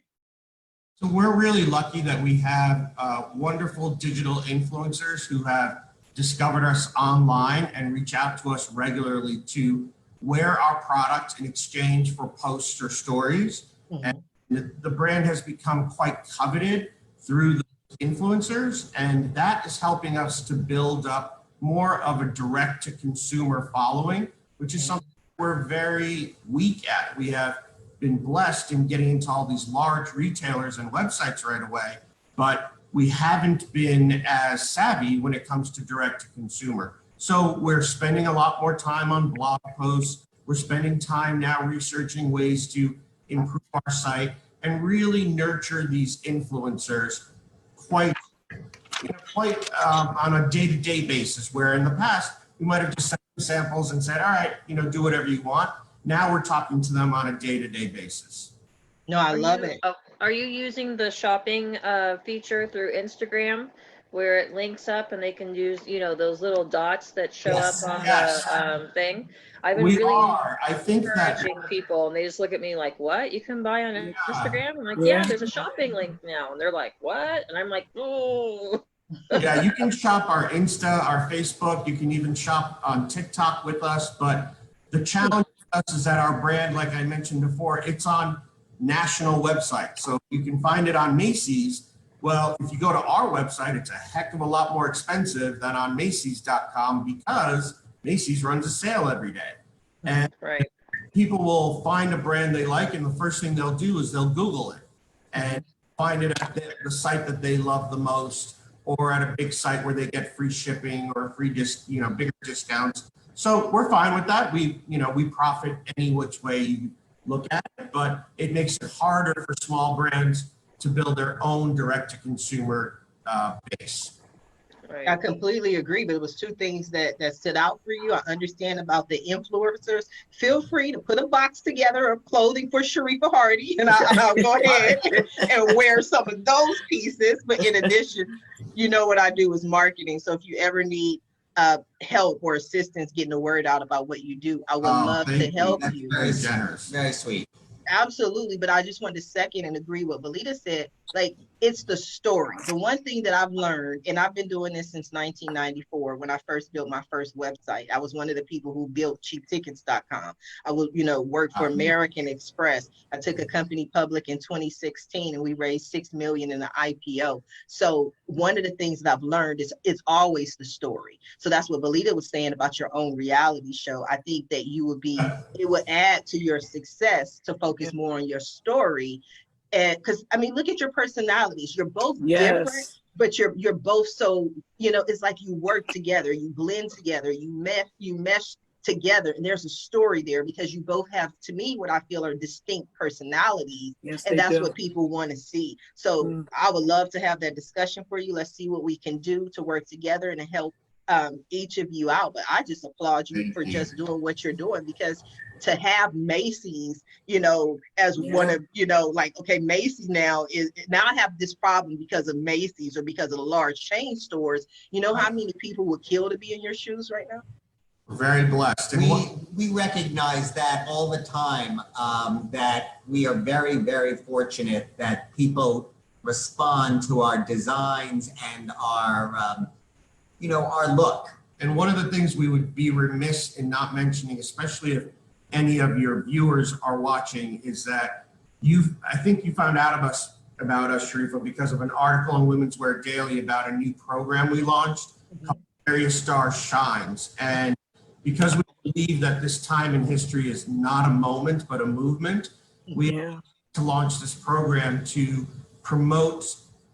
So we're really lucky that we have wonderful digital influencers who have discovered us online and reach out to us regularly to wear our product in exchange for posts or stories. And the brand has become quite coveted through the influencers, and that is helping us to build up more of a direct to consumer following, which is something we're very weak at. We have been blessed in getting into all these large retailers and websites right away, but we haven't been as savvy when it comes to direct to consumer. So we're spending a lot more time on blog posts. We're spending time now researching ways to improve our site and really nurture these influencers quite on a day-to-day basis, where in the past we might have just sent them samples and said, all right, do whatever you want. Now we're talking to them on a day-to-day basis. No, I love it. Are you using the shopping feature through Instagram where it links up and they can use, those little dots that show up on the thing? I've been I think encouraging people, and they just look at me like, what? You can buy on Instagram? I'm like, yeah, there's a shopping link now. And they're like, what? And I'm like, oh. Yeah, you can shop our Insta, our Facebook. You can even shop on TikTok with us. But the challenge with us is that our brand, like I mentioned before, it's on national websites. So you can find it on Macy's. Well, if you go to our website, it's a heck of a lot more expensive than on Macy's.com because Macy's runs a sale every day. And people will find a brand they like, and the first thing they'll do is they'll Google it and find it at the site that they love the most, or at a big site where they get free shipping or free bigger discounts. So we're fine with that. We profit any which way you look at it, but it makes it harder for small brands to build their own direct-to-consumer base. I completely agree, but it was two things that stood out for you. I understand about the influencers. Feel free to put a box together of clothing for Sharifa Hardy, and I'll go ahead and wear some of those pieces. But in addition, what I do is marketing. So if you ever need help or assistance getting the word out about what you do, I would love to help you. Very generous, very sweet. Absolutely, but I just wanted to second and agree what Veleda said. Like, it's the story. The one thing that I've learned, and I've been doing this since 1994 when I first built my first website. I was one of the people who built cheaptickets.com. I would, work for American Express. I took a company public in 2016 and we raised $6 million in the IPO. So one of the things that I've learned is it's always the story. So that's what Veleda was saying about your own reality show. I think that it would add to your success to focus more on your story. And because look at your personalities. You're both different, but you're both so, it's like you work together, you blend together, you mesh together, and there's a story there because you both have, to me, what I feel are distinct personalities. Yes, and that's what people want to see. So I would love to have that discussion for you. Let's see what we can do to work together and to help each of you out. But I just applaud you for just doing what you're doing, because to have Macy's, as one of, okay, Macy's now I have this problem because of Macy's or because of the large chain stores. You know how many people would kill to be in your shoes right now? We're very blessed. We recognize that all the time, that we are very, very fortunate that people respond to our designs and our look. And one of the things we would be remiss in not mentioning, especially if any of your viewers are watching, is that I think you found out about us, Sharifa, because of an article in Women's Wear Daily about a new program we launched called Area Stars Shines. And because we believe that this time in history is not a moment, but a movement, we have to launch this program to promote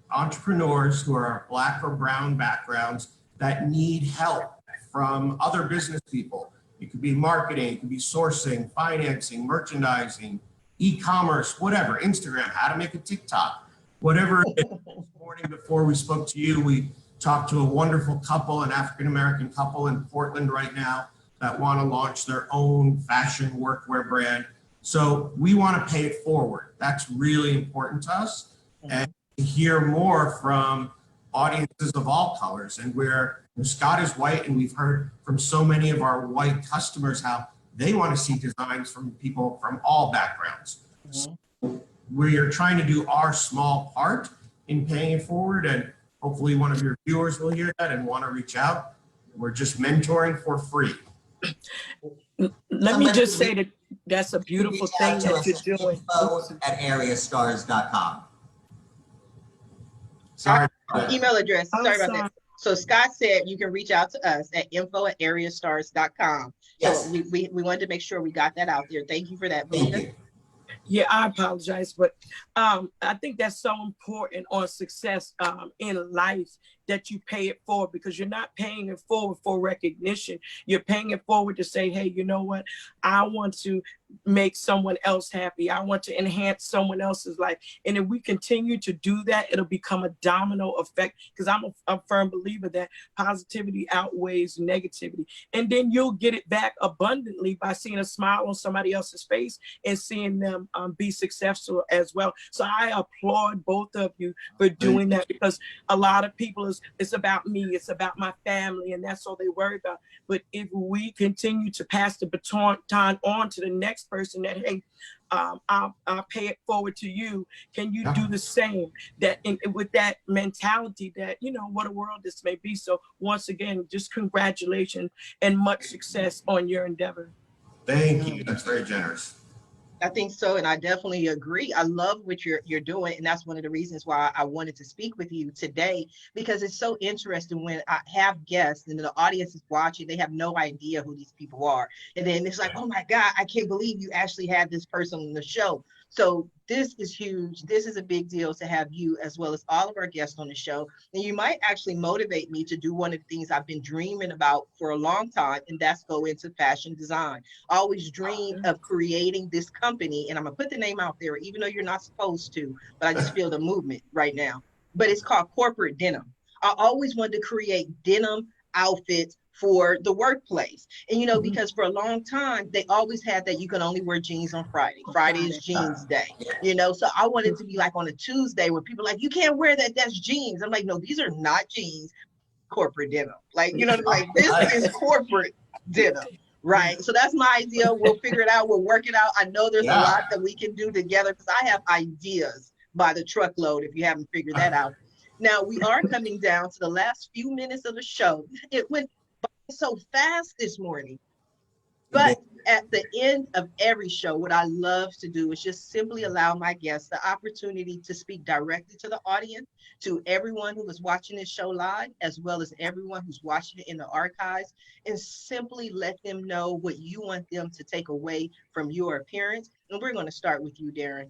entrepreneurs who are Black or brown backgrounds that need help from other business people. It could be marketing, it could be sourcing, financing, merchandising, e-commerce, whatever, Instagram, how to make a TikTok, whatever it is. This morning before we spoke to you, we talked to a wonderful couple, an African-American couple in Portland right now that want to launch their own fashion workwear brand. So we want to pay it forward. That's really important to us. And to hear more from audiences of all colors. And Scott is white, and we've heard from so many of our white customers how they want to see designs from people from all backgrounds. So we are trying to do our small part in paying it forward, and hopefully one of your viewers will hear that and want to reach out. We're just mentoring for free. Let me just say that that's a beautiful thing that you're doing. At areastars.com. Sorry. Email address. Sorry about that. So Scott said you can reach out to us at info@areastars.com. Yes. So we wanted to make sure we got that out there. Thank you for that. Thank you. Yeah, I apologize, but I think that's so important on success in life, that you pay it forward, because you're not paying it forward for recognition. You're paying it forward to say, hey, you know what? I want to make someone else happy. I want to enhance someone else's life. And if we continue to do that, it'll become a domino effect, because I'm a firm believer that positivity outweighs negativity. And then you'll get it back abundantly by seeing a smile on somebody else's face and seeing them be successful as well. So I applaud both of you for doing that, because a lot of people it's about me, it's about my family, and that's all they worry about. But if we continue to pass the baton on to the next person, that, hey, I'll pay it forward to you. Can you do the same? That with that mentality that, what a world this may be. So once again, just congratulations and much success on your endeavor. Thank you. That's very generous. I think so, and I definitely agree. I love what you're doing, and that's one of the reasons why I wanted to speak with you today, because it's so interesting when I have guests and the audience is watching, they have no idea who these people are. And then it's like, oh my God, I can't believe you actually had this person on the show. So this is huge. This is a big deal to have you as well as all of our guests on the show. And you might actually motivate me to do one of the things I've been dreaming about for a long time, and that's go into fashion design. I always dreamed of creating this company, and I'm gonna put the name out there, even though you're not supposed to, but I just feel the movement right now. But it's called Corporate Denim. I always wanted to create denim outfits for the workplace. And because for a long time, they always had that you can only wear jeans on Friday. Friday is jeans day, so I wanted to be like on a Tuesday where people are like, you can't wear that, that's jeans. I'm like, no, these are not jeans, corporate denim. Like, this is corporate denim, right? So that's my idea. We'll figure it out. We'll work it out. I know there's a lot that we can do together, because I have ideas, by the truckload if you haven't figured that out. Now, we are coming down to the last few minutes of the show. It went by so fast this morning. But at the end of every show, what I love to do is just simply allow my guests the opportunity to speak directly to the audience, to everyone who is watching this show live, as well as everyone who's watching it in the archives, and simply let them know what you want them to take away from your appearance. And we're going to start with you, Darren.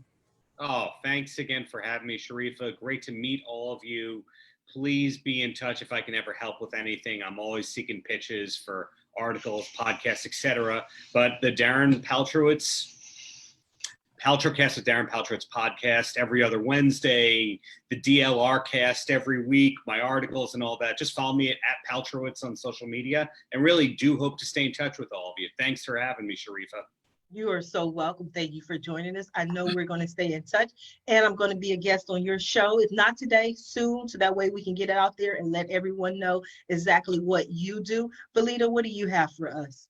Oh, thanks again for having me, Sharifa. Great to meet all of you. Please be in touch if I can ever help with anything. I'm always seeking pitches for articles, podcasts, etc. But the Darren Paltrowitz, Paltrocast with Darren Paltrowitz podcast every other Wednesday, the DLR cast every week, my articles and all that. Just follow me at Paltrowitz on social media, and really do hope to stay in touch with all of you. Thanks for having me, Sharifa. You are so welcome. Thank you for joining us. I know we're going to stay in touch, and I'm going to be a guest on your show. If not today, soon, so that way we can get it out there and let everyone know exactly what you do. Veleda, what do you have for us?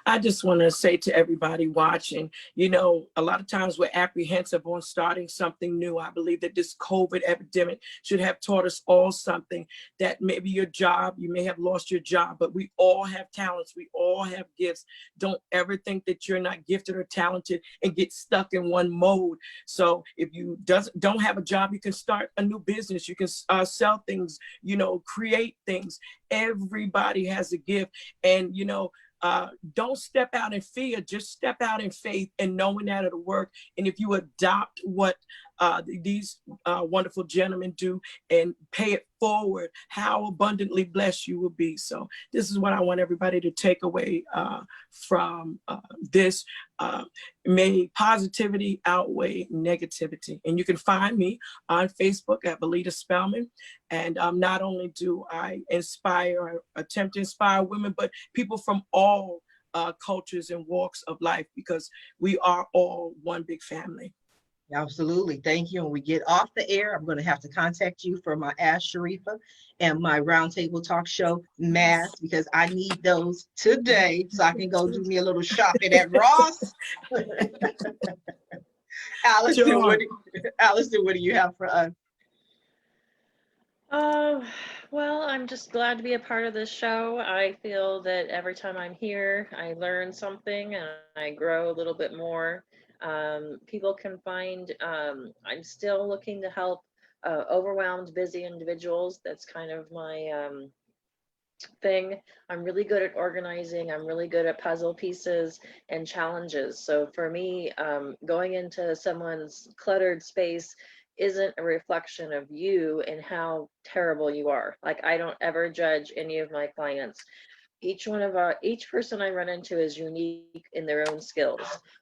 I just want to say to everybody watching, you know, a lot of times we're apprehensive on starting something new. I believe that this COVID epidemic should have taught us all something, that maybe your job, you may have lost your job, but we all have talents. We all have gifts. Don't ever think that you're not gifted or talented and get stuck in one mode. So if you don't have a job, you can start a new business. You can sell things, you know, create things. Everybody has a gift. And, you know, don't step out in fear, just step out in faith and knowing that it'll work. And if you adopt what these wonderful gentlemen do and pay it forward, how abundantly blessed you will be. So this is what I want everybody to take away from this. May positivity outweigh negativity. And you can find me on Facebook at Veleda Spellman. And not only do I attempt to inspire women, but people from all cultures and walks of life, because we are all one big family. Absolutely. Thank you. When we get off the air, I'm going to have to contact you for my Ask Sharifa and my Roundtable Talk Show mask, because I need those today so I can go do me a little shopping at Ross. Allison, Sure. what do you have for us? Well, I'm just glad to be a part of this show. I feel that every time I'm here, I learn something and I grow a little bit more. People can find, I'm still looking to help overwhelmed, busy individuals. That's kind of my thing. I'm really good at organizing. I'm really good at puzzle pieces and challenges. So for me, going into someone's cluttered space isn't a reflection of you and how terrible you are. Like, I don't ever judge any of my clients. Each person I run into is unique in their own skills.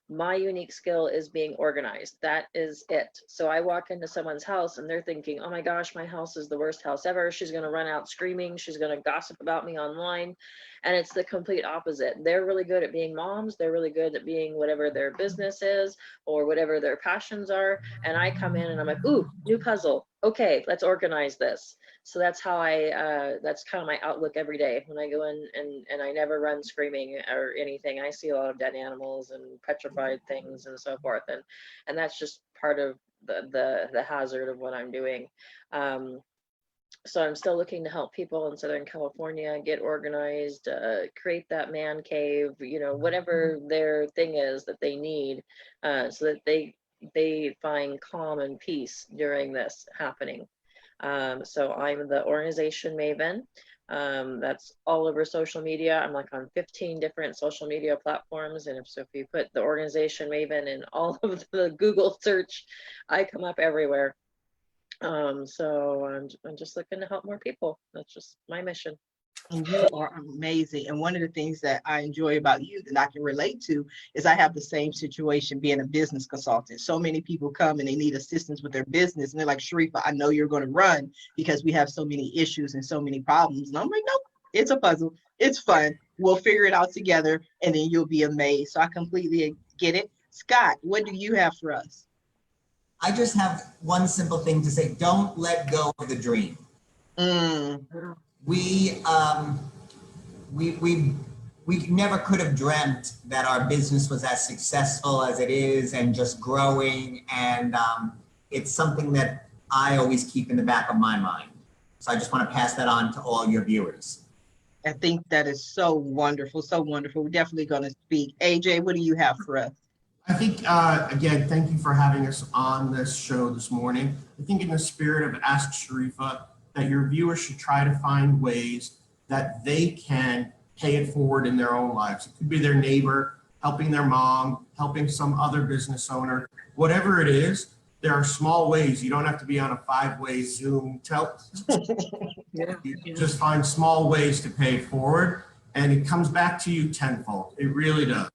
My unique skill is being organized. That is it. So I walk into someone's house and they're thinking, oh my gosh, my house is the worst house ever. She's going to run out screaming. She's going to gossip about me online. And it's the complete opposite. They're really good at being moms. They're really good at being whatever their business is or whatever their passions are. And I come in and I'm like, ooh, new puzzle. Okay, let's organize this. So that's how that's kind of my outlook every day when I go in, and I never run screaming or anything. I see a lot of dead animals and petrified things and so forth. And that's just part of the hazard of what I'm doing. So I'm still looking to help people in Southern California get organized, create that man cave, you know, whatever their thing is that they need, so that they find calm and peace during this happening. So I'm the organization maven. That's all over social media. I'm like on 15 different social media platforms. And if you put the organization maven in all of the Google search, I come up everywhere. So I'm just looking to help more people. That's just my mission. And you are amazing. And one of the things that I enjoy about you that I can relate to is I have the same situation being a business consultant. So many people come and they need assistance with their business. And they're like, Sharifa, I know you're going to run because we have so many issues and so many problems. And I'm like, nope, it's a puzzle. It's fun. We'll figure it out together and then you'll be amazed. So I completely get it. Scott, what do you have for us? I just have one simple thing to say. Don't let go of the dream. We never could have dreamt that our business was as successful as it is and just growing. And it's something that I always keep in the back of my mind. So I just want to pass that on to all your viewers. I think that is so wonderful, so wonderful. We're definitely going to speak. AJ, what do you have for us? I think, again, thank you for having us on this show this morning. I think in the spirit of Ask Sharifa, that your viewers should try to find ways that they can pay it forward in their own lives. It could be their neighbor, helping their mom, helping some other business owner, whatever it is. There are small ways. You don't have to be on a 5-way Zoom. Just find small ways to pay it forward, and it comes back to you tenfold. It really does.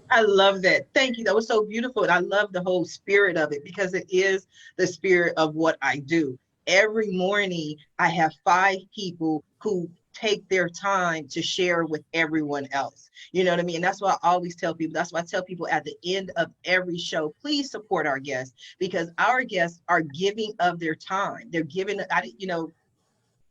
I love that. Thank you. That was so beautiful. And I love the whole spirit of it because it is the spirit of what I do. Every morning, I have 5 people who take their time to share with everyone else. You know what I mean? And that's why I always tell people, that's why I tell people at the end of every show, please support our guests, because our guests are giving of their time. They're giving,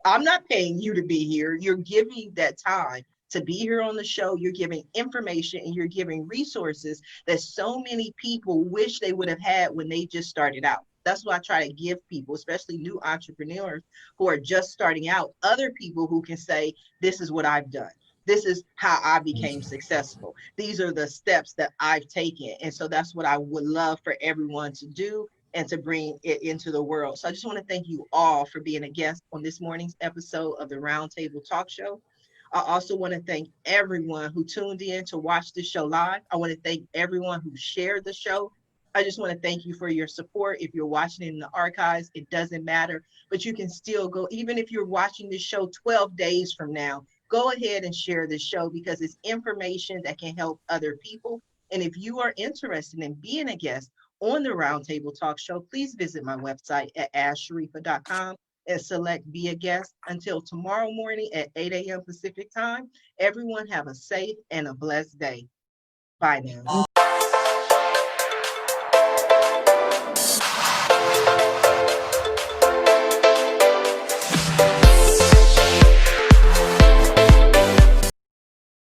I'm not paying you to be here. You're giving that time to be here on the show. You're giving information and you're giving resources that so many people wish they would have had when they just started out. That's why I try to give people, especially new entrepreneurs who are just starting out, other people who can say, this is what I've done. This is how I became successful. These are the steps that I've taken. And so that's what I would love for everyone to do and to bring it into the world. So I just want to thank you all for being a guest on this morning's episode of the Roundtable Talk Show. I also want to thank everyone who tuned in to watch the show live. I want to thank everyone who shared the show. I just want to thank you for your support. If you're watching it in the archives, it doesn't matter, but you can still go, even if you're watching this show 12 days from now, go ahead and share this show because it's information that can help other people. And if you are interested in being a guest on the Roundtable Talk Show, please visit my website at asksharifa.com and select Be a Guest. Until tomorrow morning at 8 a.m. Pacific time, everyone have a safe and a blessed day. Bye now.